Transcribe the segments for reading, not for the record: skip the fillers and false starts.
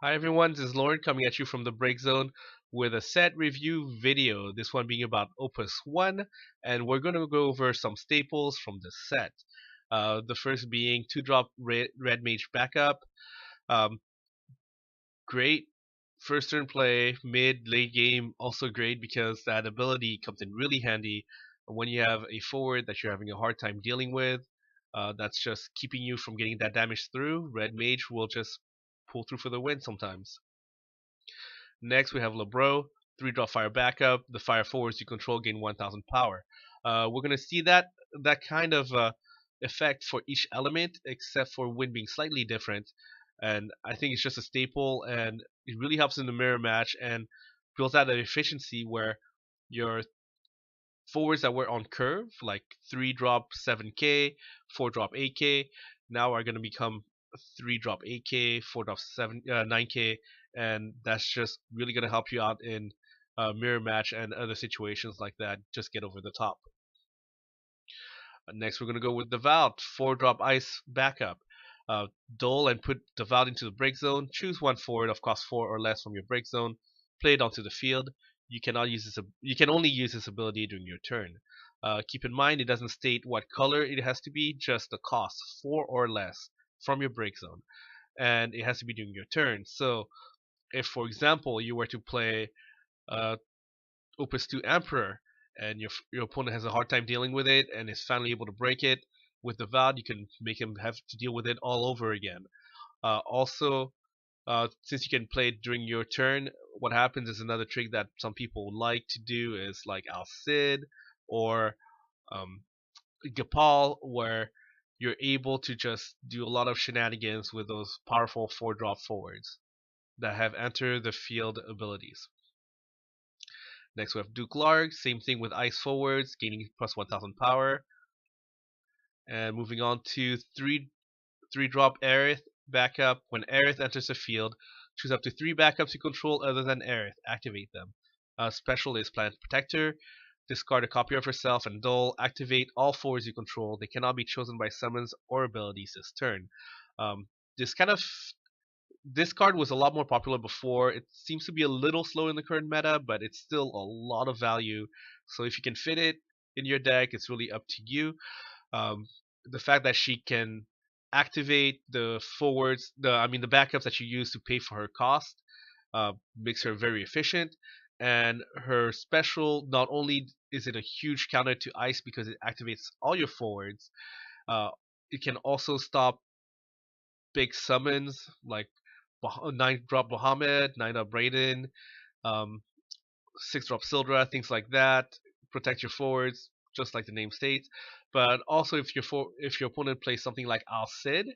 Hi everyone, this is Lauren coming at you from the Break Zone with a set review video. This one being about Opus 1, and we're going to go over some staples from the set. The first being 2-drop red Mage backup. Um, Great first turn play, mid, late game, also great because that ability comes in really handy when you have a forward that you're having a hard time dealing with. That's just keeping you from getting that damage through. Red Mage will just pull through for the win sometimes. Next, we have Lebro, 3-drop fire backup. The fire forwards you control gain 1000 power. We're going to see that kind of effect for each element, except for wind being slightly different. And I think it's just a staple, and it really helps in the mirror match and builds out an efficiency where your forwards that were on curve, like 3-drop 7k, 4-drop 8k, now are going to become 3-drop 8k, 4-drop 9k, and that's just really going to help you out in mirror match and other situations like that. Just get over the top. Next, we're going to go with the Devout, 4-drop ice backup. Dole and put Devout into the break zone. Choose one forward of cost 4 or less from your break zone. Play it onto the field. You cannot use this. You can only use this ability during your turn. Keep in mind it doesn't state what color it has to be, just the cost 4 or less from your break zone, and it has to be during your turn. So, if for example you were to play uh, Opus 2 Emperor, and your opponent has a hard time dealing with it, and is finally able to break it with the Vow, you can make him have to deal with it all over again. Also, since you can play it during your turn, what happens is another trick that some people like to do is like Al Cid or um, Gapal, where you're able to just do a lot of shenanigans with those powerful 4-drop forwards that have enter the field abilities. Next we have Duke Larg, same thing with ice forwards, gaining plus 1000 power. And moving on to 3-drop Aerith backup. When Aerith enters the field, choose up to 3 backups you control other than Aerith. Activate them. Special is Planet Protector. Discard a copy of herself and Dole. Activate all forwards you control. They cannot be chosen by summons or abilities this turn. Um, this kind of this card was a lot more popular before. It seems to be a little slow in the current meta, but it's still a lot of value. So if you can fit it in your deck, it's really up to you. Um, the fact that she can activate the forwards, the backups that you use to pay for her cost, makes her very efficient. And her special, not only is it a huge counter to ice because it activates all your forwards, uh, it can also stop big summons like 9-drop Muhammad, 9-drop Brayden, um, 6-drop Sildra, things like that. Protect your forwards, just like the name states. But also, if your opponent plays something like Al Cid,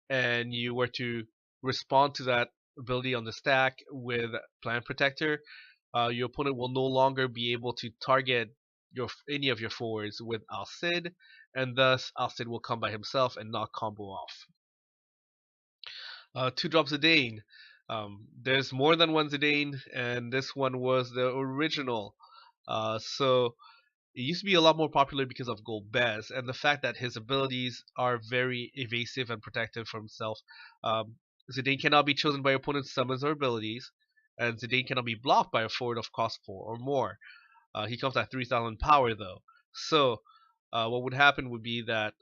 and you were to respond to that ability on the stack with Plant Protector, your opponent will no longer be able to target any of your forwards with Al Cid, and thus Al Cid will come by himself and not combo off. 2-drop Zidane. There's more than one Zidane, and this one was the original. So it used to be a lot more popular because of Golbez and the fact that his abilities are very evasive and protective for himself. Um, Zidane cannot be chosen by opponent's summons or abilities, and Zidane cannot be blocked by a forward of cost 4 or more. He comes at 3000 power though. So what would happen would be that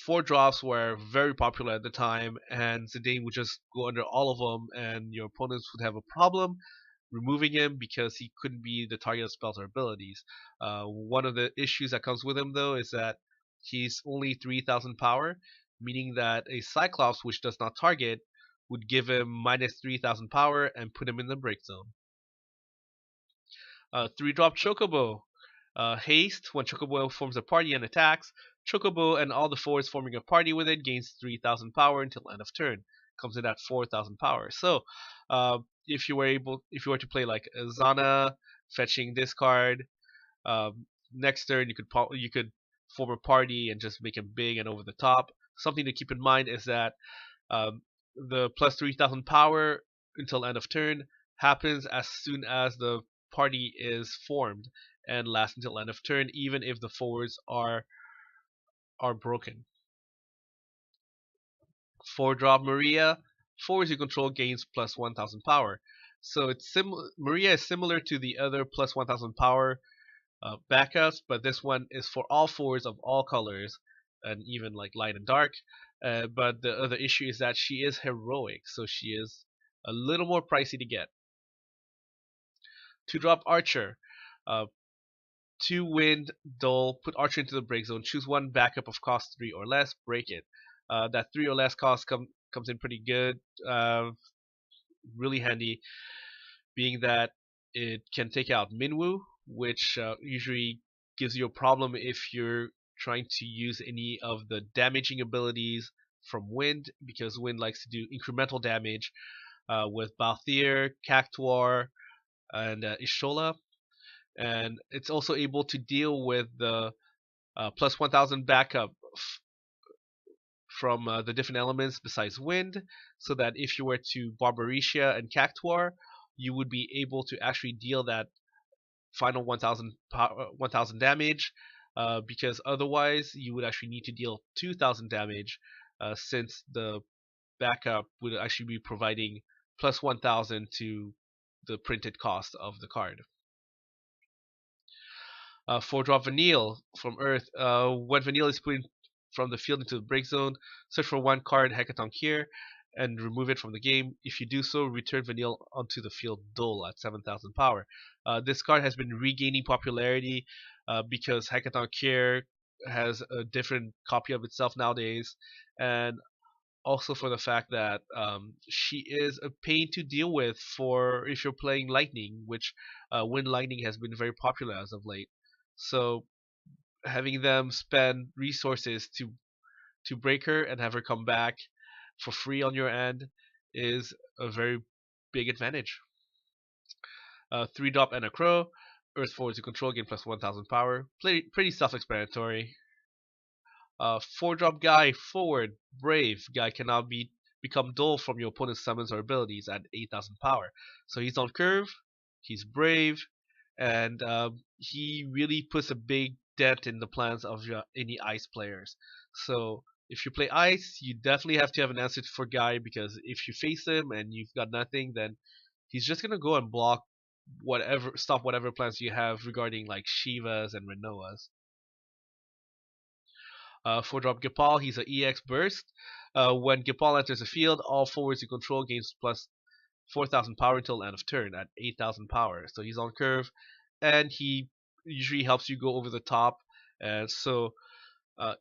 4-drops were very popular at the time, and Zidane would just go under all of them, and your opponents would have a problem removing him because he couldn't be the target of spells or abilities. One of the issues that comes with him, though, is that he's only 3000 power, meaning that a Cyclops, which does not target, would give him minus 3000 power and put him in the break zone. 3-drop Chocobo. Haste, when Chocobo forms a party and attacks, Chocobo and all the forwards forming a party with it gains 3000 power until end of turn. Comes in at 4000 power. So, if you were to play like Zana, fetching this card, next turn you could form a party and just make him big and over the top. Something to keep in mind is that the plus 3000 power until end of turn happens as soon as the party is formed and lasts until end of turn, even if the forwards are broken. 4-drop Maria, forwards you control gains plus 1000 power. So it's Maria is similar to the other plus 1000 power backups, but this one is for all forwards of all colors, and even like light and dark. But the other issue is that she is heroic, so she is a little more pricey to get. 2-drop Archer. Uh, 2 wind, dull, put Archer into the break zone, choose one backup of cost 3 or less, break it. That 3 or less cost comes in pretty good, really handy, being that it can take out Minwoo, which usually gives you a problem if you're trying to use any of the damaging abilities from Wind, because Wind likes to do incremental damage with Balthier, Cactuar, and Ishola. And it's also able to deal with the plus 1000 backup from the different elements besides Wind, so that if you were to Barbarisha and Cactuar, you would be able to actually deal that final 1000 damage, because otherwise you would actually need to deal 2000 damage, since the backup would actually be providing plus 1000 to the printed cost of the card. 4-drop Vanille from Earth. When Vanille is put from the field into the break zone, search for one card Hecatoncheir and remove it from the game. If you do so, return Vanille onto the field dull at 7000 power. This card has been regaining popularity because Hecatoncheir has a different copy of itself nowadays, and also for the fact that she is a pain to deal with for if you're playing Lightning, which Wind Lightning has been very popular as of late. So having them spend resources to break her and have her come back for free on your end is a very big advantage. 3-drop and a crow. Earth forwards you control gain plus 1000 power. Pretty self-explanatory. 4-drop Guy forward brave. Guy cannot become dull from your opponent's summons or abilities at 8000 power. So he's on curve. He's brave, and he really puts a big dent in the plans of any ice players. So if you play ice, you definitely have to have an answer for Guy, because if you face him and you've got nothing, then he's just gonna go and stop whatever plans you have regarding like Shivas and Renoas. 4-drop Gipal, he's an EX burst. When Gipal enters the field, all forwards you control gains plus 4000 power until end of turn at 8000 power. So he's on curve, and he usually helps you go over the top. And so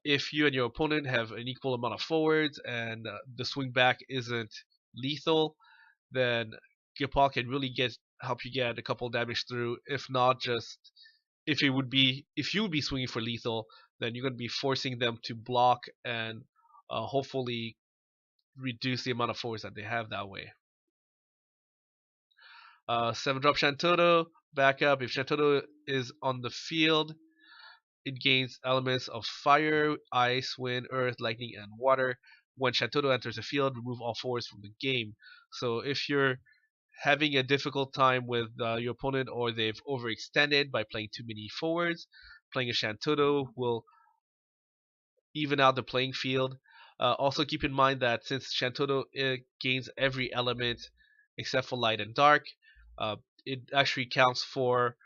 if you and your opponent have an equal amount of forwards and the swing back isn't lethal, then Gipal can really help you get a couple damage through. If not, just if you would be swinging for lethal, then you're going to be forcing them to block and hopefully reduce the amount of forwards that they have that way. 7-drop Shantoto backup. If Shantoto is on the field, it gains elements of fire, ice, wind, earth, lightning, and water. When Shantoto enters the field, remove all forwards from the game. So if you're having a difficult time with your opponent, or they've overextended by playing too many forwards, playing a Shantoto will even out the playing field. Also keep in mind that since Shantoto gains every element except for light and dark, it actually counts for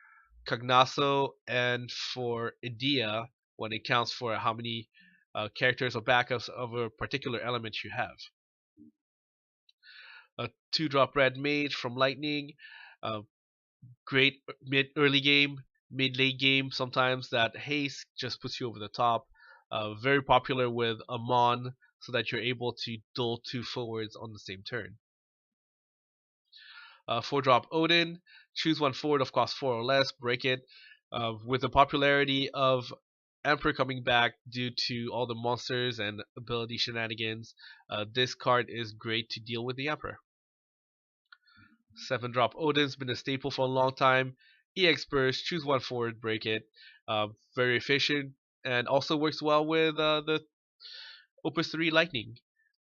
Cognasso and for Idea when it counts for how many characters or backups of a particular element you have. A 2-drop red mage from Lightning. Great early game, mid late game. Sometimes that haste just puts you over the top. Very popular with Amon, so that you're able to duel 2 forwards on the same turn. 4-drop Odin. Choose one forward of cost 4 or less. Break it. With the popularity of Emperor coming back due to all the monsters and ability shenanigans, this card is great to deal with the Emperor. 7-drop Odin's been a staple for a long time. EX Burst, choose one forward, break it. Very efficient, and also works well with the Opus 3 Lightning.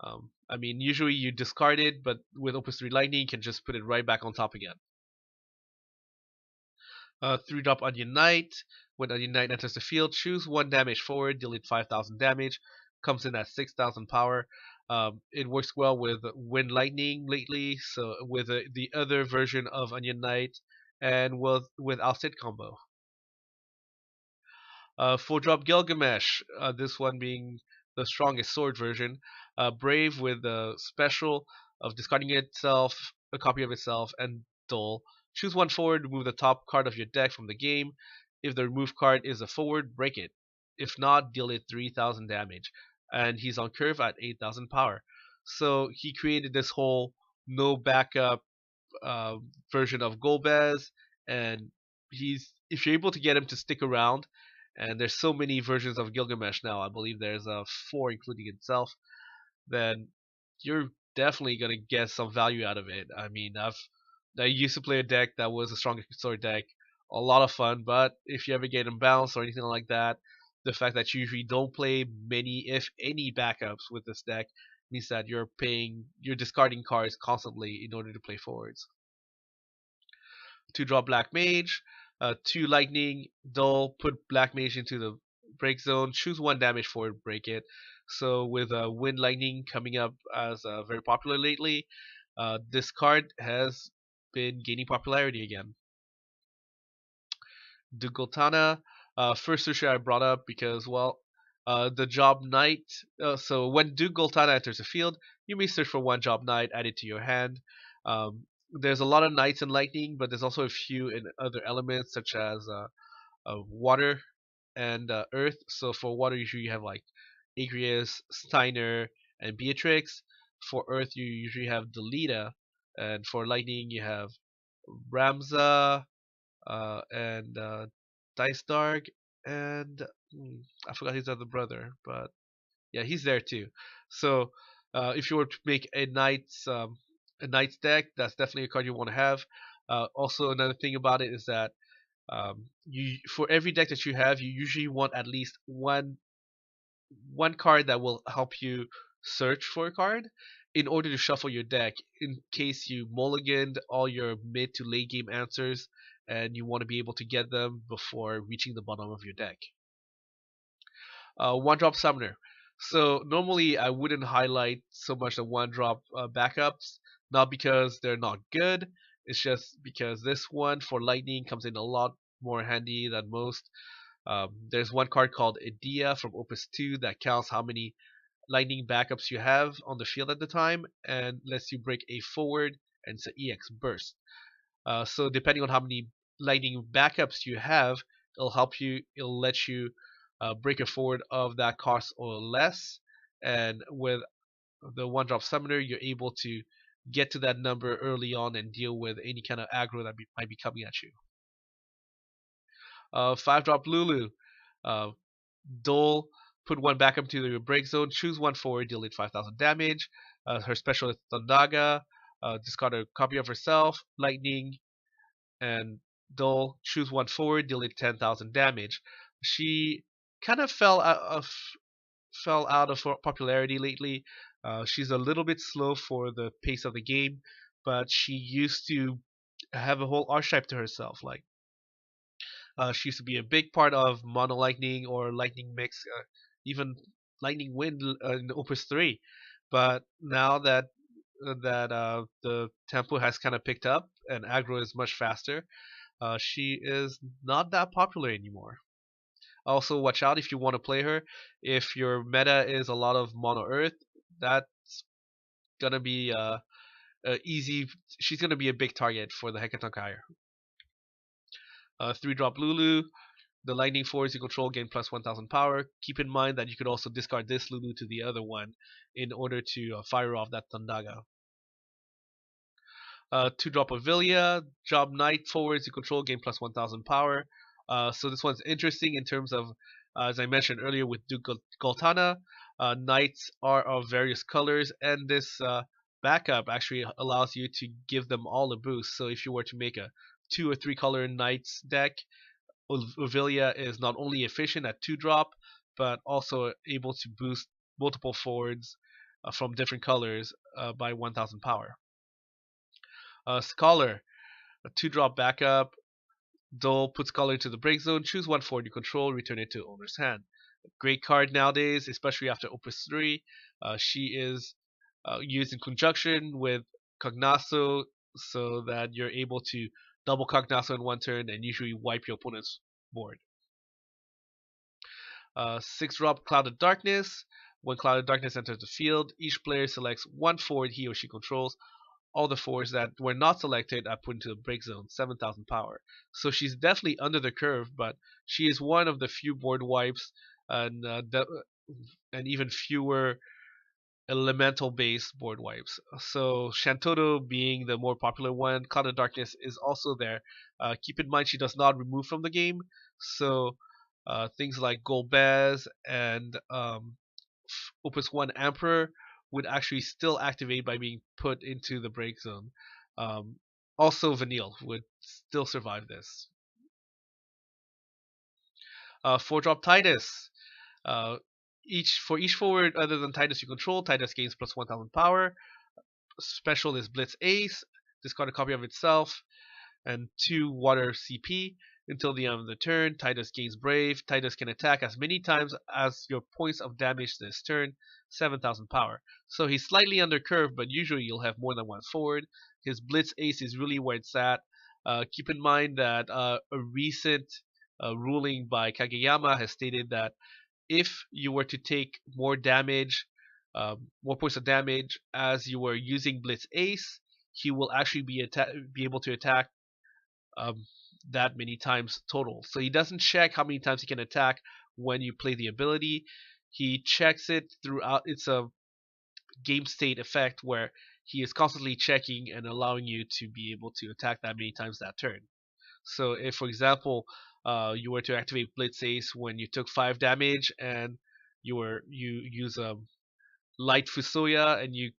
I mean, usually you discard it, but with Opus 3 Lightning, you can just put it right back on top again. 3-drop Onion Knight. When Onion Knight enters the field, choose one damage forward, deal it 5000 damage. Comes in at 6000 power. It works well with Wind Lightning lately, so with the other version of Onion Knight, and with Alcid combo. 4-drop Gilgamesh, this one being the strongest sword version. Brave with the special of discarding itself, a copy of itself, and Dull. Choose one forward, remove the top card of your deck from the game. If the removed card is a forward, break it. If not, deal it 3,000 damage. And he's on curve at 8,000 power. So he created this whole no backup uh, version of Golbez, and he's if you're able to get him to stick around, and there's so many versions of Gilgamesh now. I believe there's four, including itself. Then you're definitely gonna get some value out of it. I mean, I used to play a deck that was a stronger sword deck, a lot of fun. But if you ever get imbalanced or anything like that, the fact that you usually don't play many, if any, backups with this deck means that you're discarding cards constantly in order to play forwards. 2-drop Black Mage, 2 Lightning, Dull, put Black Mage into the break zone, choose 1 damage for it, break it. So with Wind Lightning coming up as very popular lately, this card has been gaining popularity again. Dugultana, first issue I brought up because, well, the Job Knight. So when Dugultana enters the field, you may search for 1 Job Knight, add it to your hand. There's a lot of Knights in Lightning, but there's also a few in other elements such as water and earth. So for water, usually you have like Agrias, Steiner, and Beatrix. For earth, you usually have Delita, and for lightning, you have Ramza, and Dice Dark, and I forgot his other brother, but yeah, he's there too. So if you were to make a knight's deck, that's definitely a card you want to have. Also, another thing about it is that you for every deck that you have, you usually want at least one card that will help you search for a card in order to shuffle your deck in case you mulliganed all your mid to late game answers and you want to be able to get them before reaching the bottom of your deck. 1-drop Summoner. So normally I wouldn't highlight so much the 1-drop backups, not because they're not good, it's just because this one for lightning comes in a lot more handy than most. There's one card called Idea from Opus 2 that counts how many lightning backups you have on the field at the time and lets you break a forward and it's an EX burst. So depending on how many lightning backups you have, it'll let you break a forward of that cost or less. And with the 1-drop summoner, you're able to get to that number early on and deal with any kind of aggro that might be coming at you. 5-drop Lulu. Dole, put 1 backup to your break zone, choose 1 forward, deal it 5,000 damage. Her special is Thundaga. Discard a copy of herself, Lightning, and Dole, choose 1 forward, deal it 10,000 damage. She kind of fell out of popularity lately. She's a little bit slow for the pace of the game, but she used to have a whole archetype to herself. Like she used to be a big part of Mono Lightning or Lightning Mix, even Lightning Wind in Opus 3. But now that the tempo has kind of picked up and aggro is much faster, she is not that popular anymore. Also, watch out if you want to play her. If your meta is a lot of Mono Earth, that's gonna be easy. She's gonna be a big target for the Hekatonkai. 3-drop Lulu. The lightning force you control gain plus 1000 power. Keep in mind that you could also discard this Lulu to the other one in order to fire off that Thundaga. 2-drop Avilia. Job Knight forwards you control gain plus 1000 power. So this one's interesting in terms of, as I mentioned earlier with Duke Goltana, Knights are of various colors, and this backup actually allows you to give them all a boost. So if you were to make a 2 or 3 color Knights deck, Avilia is not only efficient at 2-drop, but also able to boost multiple forwards from different colors by 1000 power. Scholar, a 2-drop backup. Dole, put Scholar into the break zone, choose 1 forward you control, return it to owner's hand. Great card nowadays, especially after Opus 3. She is used in conjunction with Cognasso, so that you're able to double Cognasso in one turn and usually wipe your opponent's board. 6-drop Cloud of Darkness. When Cloud of Darkness enters the field, each player selects one forward he or she controls. All the forwards that were not selected are put into the break zone, 7,000 power. So she's definitely under the curve, but she is one of the few board wipes and and even fewer elemental based board wipes. So Shantoto being the more popular one, Cloud of Darkness is also there. Keep in mind she does not remove from the game, so things like Golbez and Opus 1 Emperor would actually still activate by being put into the break zone. Um, Also, Vanille would still survive this. 4-drop Titus. Uh, each forward other than Titus you control, Titus gains plus 1,000 power. Special is Blitz Ace. Discard a copy of itself and 2 water CP. Until the end of the turn, Titus gains Brave. Titus can attack as many times as your points of damage this turn, 7,000 power. So he's slightly under curve, but usually you'll have more than one forward. His Blitz Ace is really where it's at. Keep in mind that a recent ruling by Kageyama has stated that if you were to take more damage, more points of damage as you were using Blitz Ace, he will actually be able to attack um, that many times total. So he doesn't check how many times he can attack when you play the ability. He checks it throughout. It's a game state effect where he is constantly checking and allowing you to be able to attack that many times that turn. So if, for example, you were to activate Blitz Ace when you took 5 damage and you use Light Fusoya and you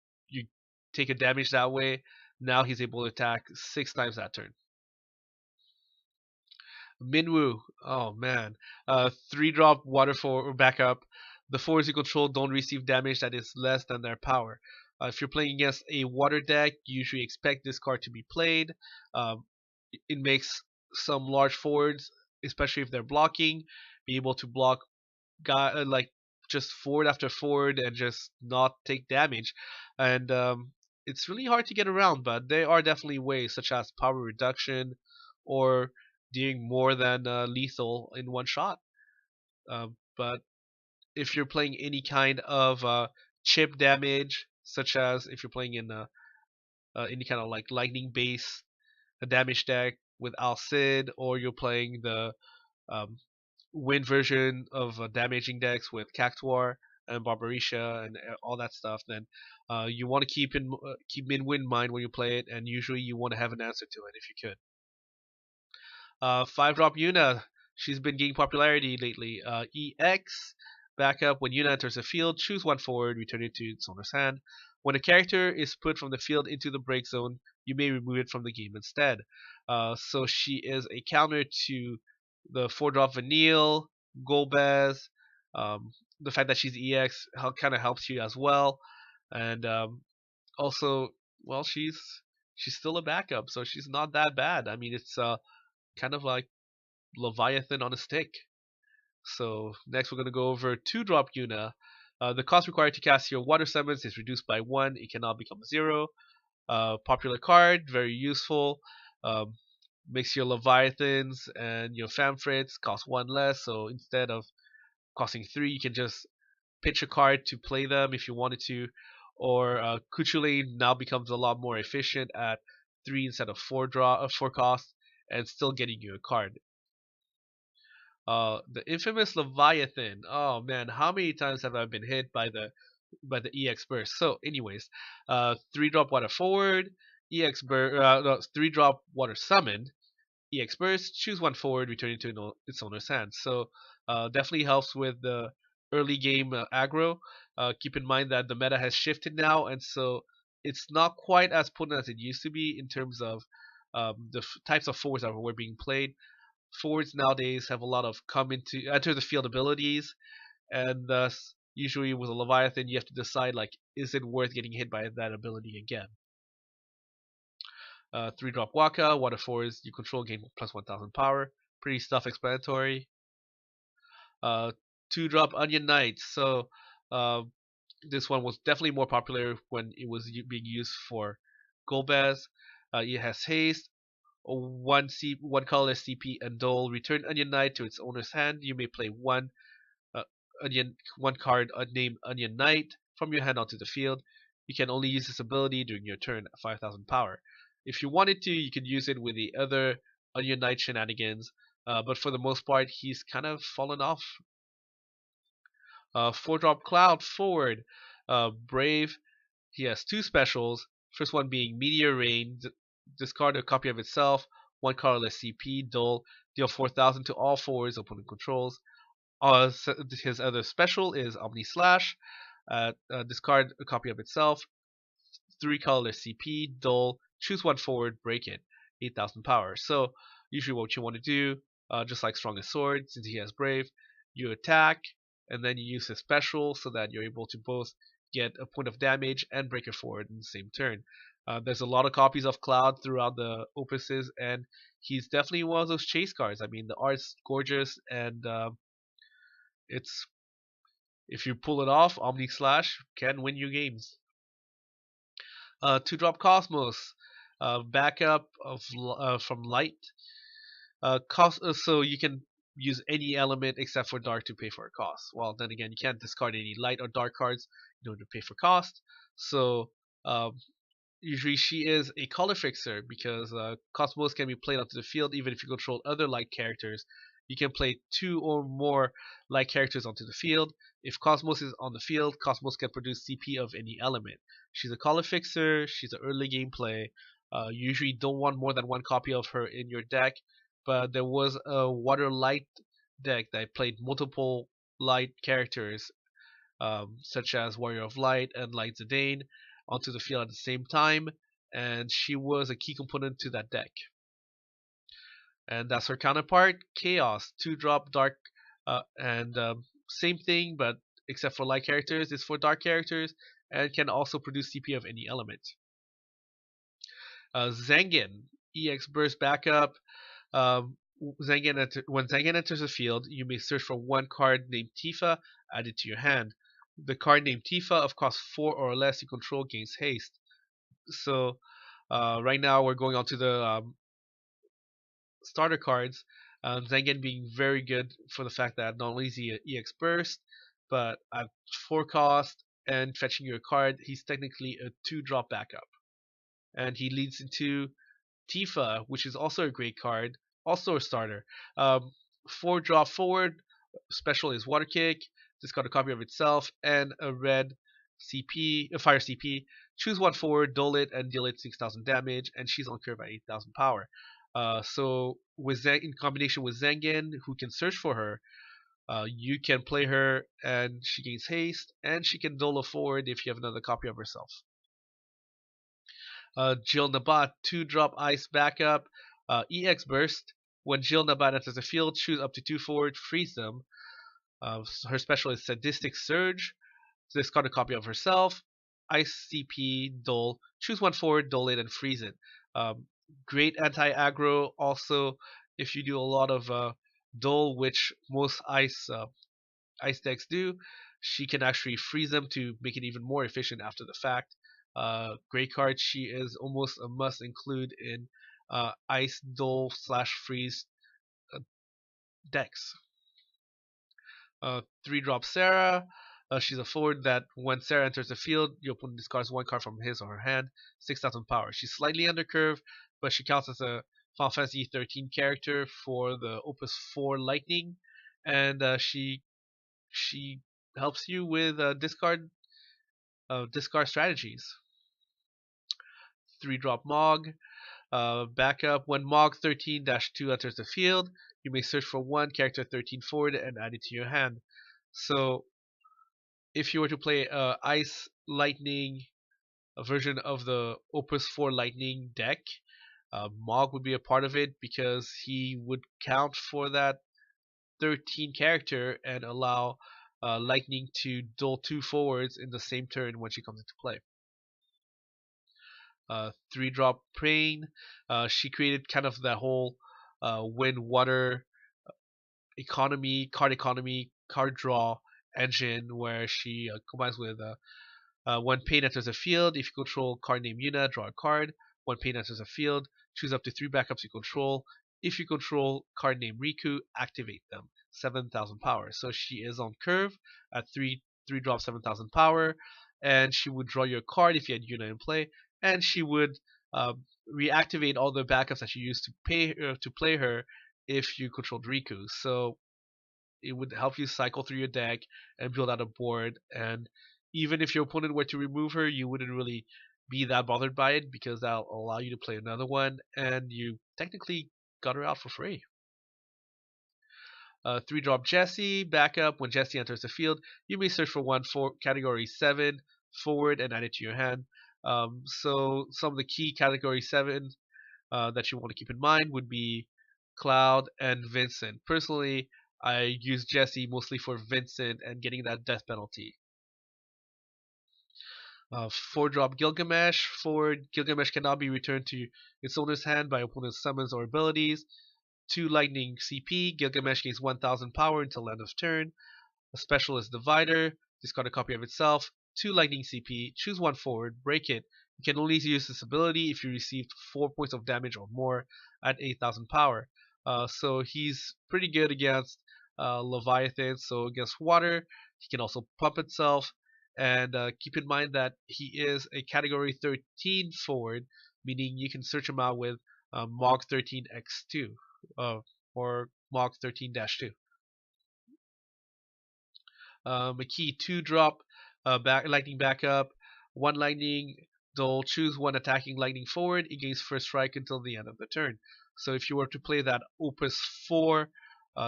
take a damage that way, now he's able to attack 6 times that turn. Minwoo, oh man, 3-drop water for backup. The forwards you control don't receive damage that is less than their power. If you're playing against a water deck, you usually expect this card to be played. Um, it makes some large forwards, especially if they're blocking, be able to block like just forward after forward and just not take damage. And it's really hard to get around, but there are definitely ways, such as power reduction or doing more than lethal in one shot. But if you're playing any kind of chip damage, such as if you're playing in any kind of like lightning based damage deck with Alcid, or you're playing the um, wind version of damaging decks with Cactuar and Barbarisha and all that stuff, then you want to keep Minwoo in mind when you play it, and usually you want to have an answer to it if you could. 5-drop Yuna. She's been gaining popularity lately. EX. Backup. When Yuna enters the field, choose one forward, return it to its owner's hand. When a character is put from the field into the break zone, you may remove it from the game instead. So she is a counter to the 4-drop Vanille, Golbez. The fact that she's EX kind of helps you as well. And also, well, she's still a backup, so she's not that bad. I mean, it's kind of like Leviathan on a stick. So next we're going to go over 2-drop Yuna. The cost required to cast your water summons is reduced by 1. It cannot become 0. Popular card, very useful. Um, Makes your Leviathans and your Famfrits cost 1 less. So instead of costing 3, you can just pitch a card to play them if you wanted to. Or Kuchulain now becomes a lot more efficient at 3 instead of 4 cost, and still getting you a card. The infamous Leviathan. Oh man, how many times have I been hit by the EX burst? So, anyways, 3-drop water forward, EX burst, no, 3-drop water summoned, EX burst. Choose one forward, return it to its owner's hand. So, definitely helps with the early game aggro. Keep in mind that the meta has shifted now, and so it's not quite as potent as it used to be in terms of the types of forwards that were being played. Forwards nowadays have a lot of come into enter the field abilities, and thus usually with a Leviathan you have to decide, like, is it worth getting hit by that ability again. 3-drop Waka, water forwards you control gain plus 1,000 power. Pretty self-explanatory. 2-drop Onion Knight. So This one was definitely more popular when it was being used for Golbez. It has haste, one colorless CP, and Dole. Return Onion Knight to its owner's hand. You may play uh, one card named Onion Knight from your hand onto the field. You can only use this ability during your turn at 5,000 power. If you wanted to, you could use it with the other Onion Knight shenanigans, but for the most part, he's kind of fallen off. 4-drop Cloud forward. Brave. He has two specials. First one being Meteor Rain. Discard a copy of itself. One colorless CP. Dull. Deal 4,000 to all forwards opponent controls. His other special is Omni Slash. Discard a copy of itself. Three colorless CP. Dull. Choose one forward. Break it. 8,000 power. So usually what you want to do, just like Strongest Sword, since he has Brave, you attack and then you use his special so that you're able to both get a point of damage and break it forward in the same turn. There's a lot of copies of Cloud throughout the opuses, and he's definitely one of those chase cards. I mean, the art's gorgeous, and it's if you pull it off, Omni Slash can win you games. 2-drop Cosmos, backup of from Light. So you can use any element except for dark to pay for a cost. Well, then again, you can't discard any light or dark cards in order to pay for cost. So um, usually she is a color fixer because Cosmos can be played onto the field even if you control other light characters. You can play two or more light characters onto the field. If Cosmos is on the field, Cosmos can produce CP of any element. She's a color fixer. She's an early game play. You usually don't want more than one copy of her in your deck, but there was a water light deck that played multiple light characters, such as Warrior of Light and Light Zidane, onto the field at the same time, and she was a key component to that deck. And that's her counterpart, Chaos, 2-drop dark, and same thing, but except for light characters, it's for dark characters, and can also produce CP of any element. Zangin, EX Burst backup. Um, when Zangin enters the field, you may search for one card named Tifa, add it to your hand. The card named Tifa of cost 4 or less you control gains haste. So right now we're going on to the starter cards. Zengen being very good for the fact that not only is he an EX Burst, but at 4 cost and fetching your card, he's technically a 2-drop backup. And he leads into Tifa, which is also a great card, also a starter. 4-drop forward, special is Water Kick, discard a copy of itself, and a red CP, a fire CP. Choose one forward, dole it, and deal it 6,000 damage, and she's on curve at 8,000 power. So with in combination with Zengen, who can search for her, you can play her, and she gains haste, and she can dole a forward if you have another copy of herself. Jill Nabat, 2-drop ice backup, EX Burst. When Jill Nabat enters the field, choose up to 2 forward, freeze them. Her special is Sadistic Surge. Discard a copy of herself. Ice CP, Dole. Choose one forward, Dole it, and freeze it. Great anti-aggro. Also, if you do a lot of Dole, which most ice decks do, she can actually freeze them to make it even more efficient after the fact. Great card. She is almost a must include in ice dole / freeze decks. 3-drop Sarah. She's a forward that when Sarah enters the field, your opponent discards one card from his or her hand, 6,000 power. She's slightly under curve, but she counts as a Final Fantasy 13 character for the Opus 4 Lightning, and she helps you with discard strategies. 3-drop Mog. Backup. When Mog 13-2 enters the field, you may search for one character 13 forward and add it to your hand. So if you were to play Ice Lightning, a version of the Opus 4 Lightning deck, Mog would be a part of it because he would count for that 13 character and allow Lightning to dole 2 forwards in the same turn when she comes into play. 3-drop Praying. She created kind of that whole wind water card draw engine where she combines with when pain enters a field, if you control card name Yuna, draw a card. When pain enters a field, choose up to 3 backups you control. If you control card name Riku, activate them. 7,000 power. So she is on curve at 3 drop 7,000 power, and she would draw your card if you had Yuna in play, and she would reactivate all the backups that you used to play her if you controlled Riku. So it would help you cycle through your deck and build out a board. And even if your opponent were to remove her, you wouldn't really be that bothered by it because that'll allow you to play another one, and you technically got her out for free. 3-drop Jessie, backup. When Jessie enters the field, you may search for one for category 7 forward and add it to your hand. So some of the key category 7 that you want to keep in mind would be Cloud and Vincent. Personally, I use Jessie mostly for Vincent and getting that death penalty. 4-drop Gilgamesh. Forward, Gilgamesh cannot be returned to its owner's hand by opponent's summons or abilities. 2 lightning CP. Gilgamesh gains 1000 power until end of turn. A specialist divider. Discard a copy of itself. 2 lightning CP. Choose one forward. Break it. You can only use this ability if you received 4 points of damage or more at 8000 power. So he's pretty good against Leviathan. So against water, he can also pump itself. And keep in mind that he is a category 13 forward, meaning you can search him out with Mog 13x2 or Mog 13-2. A key 2-drop lightning backup. 1 lightning, Dole, choose 1 attacking lightning forward. It gains first strike until the end of the turn. So if you were to play that Opus 4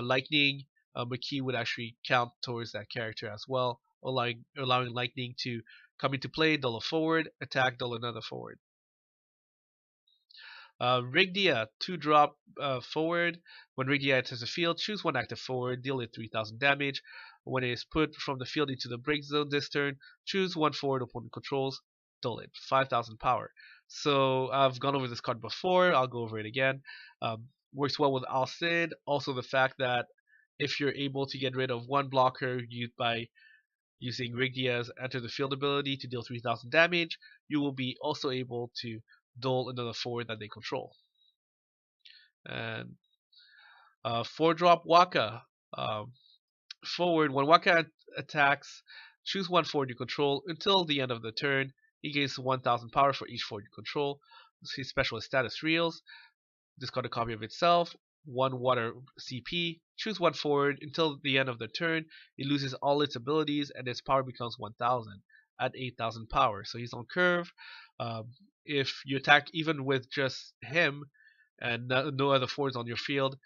lightning, McKee would actually count towards that character as well, allowing lightning to come into play, dull a forward, attack, dull another forward. Rigdia, 2-drop forward. When Rigdia enters the field, choose 1 active forward, deal it 3000 damage. When it is put from the field into the break zone this turn, choose 1 forward opponent controls, dull it, 5000 power. So I've gone over this card before, I'll go over it again. Works well with Al Cid. Also the fact that if you're able to get rid of 1 blocker by using Rigdia's enter the field ability to deal 3000 damage, you will be also able to dull another forward that they control. And 4-drop Waka. Forward, when Waka attacks, choose 1 forward you control until the end of the turn. He gains 1000 power for each forward you control. His specialist status reels. Discard a copy of itself. 1 water CP. Choose 1 forward until the end of the turn. It loses all its abilities and its power becomes 1000 at 8000 power. So he's on curve. If you attack even with just him and no other forwards on your field,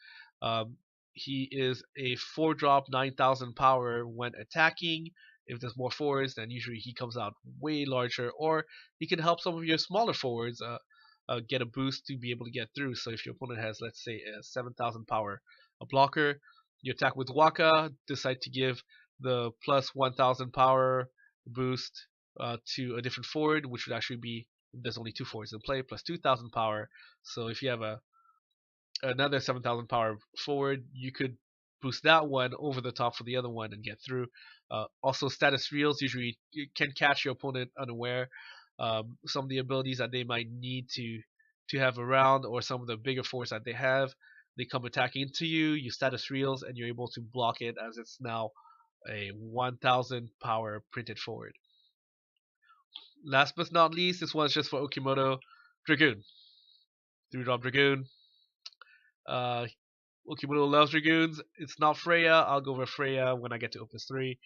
he is a 4-drop 9000 power when attacking. If there's more forwards, then usually he comes out way larger, or he can help some of your smaller forwards get a boost to be able to get through. So if your opponent has, let's say, a 7000 power a blocker, you attack with Waka, decide to give the plus 1000 power boost to a different forward, which would actually be, there's only 2 forwards in play, plus 2000 power. So if you have another 7000 power forward, you could boost that one over the top for the other one and get through. Also, status reels usually can catch your opponent unaware. Some of the abilities that they might need to have around, or some of the bigger force that they have, they come attacking into you. You status reels, and you're able to block it as it's now a 1000 power printed forward. Last but not least, this one's just for Okimoto Dragoon. 3-drop Dragoon. Okimoto loves Dragoons. It's not Freya. I'll go over Freya when I get to Opus 3.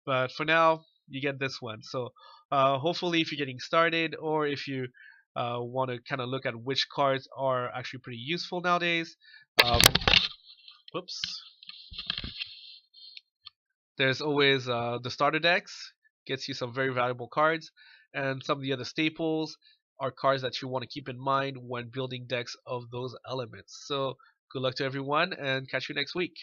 But for now, you get this one. So hopefully if you're getting started, or if you want to kind of look at which cards are actually pretty useful nowadays, whoops. There's always the starter decks. Gets you some very valuable cards. And some of the other staples are cards that you want to keep in mind when building decks of those elements. So good luck to everyone, and catch you next week.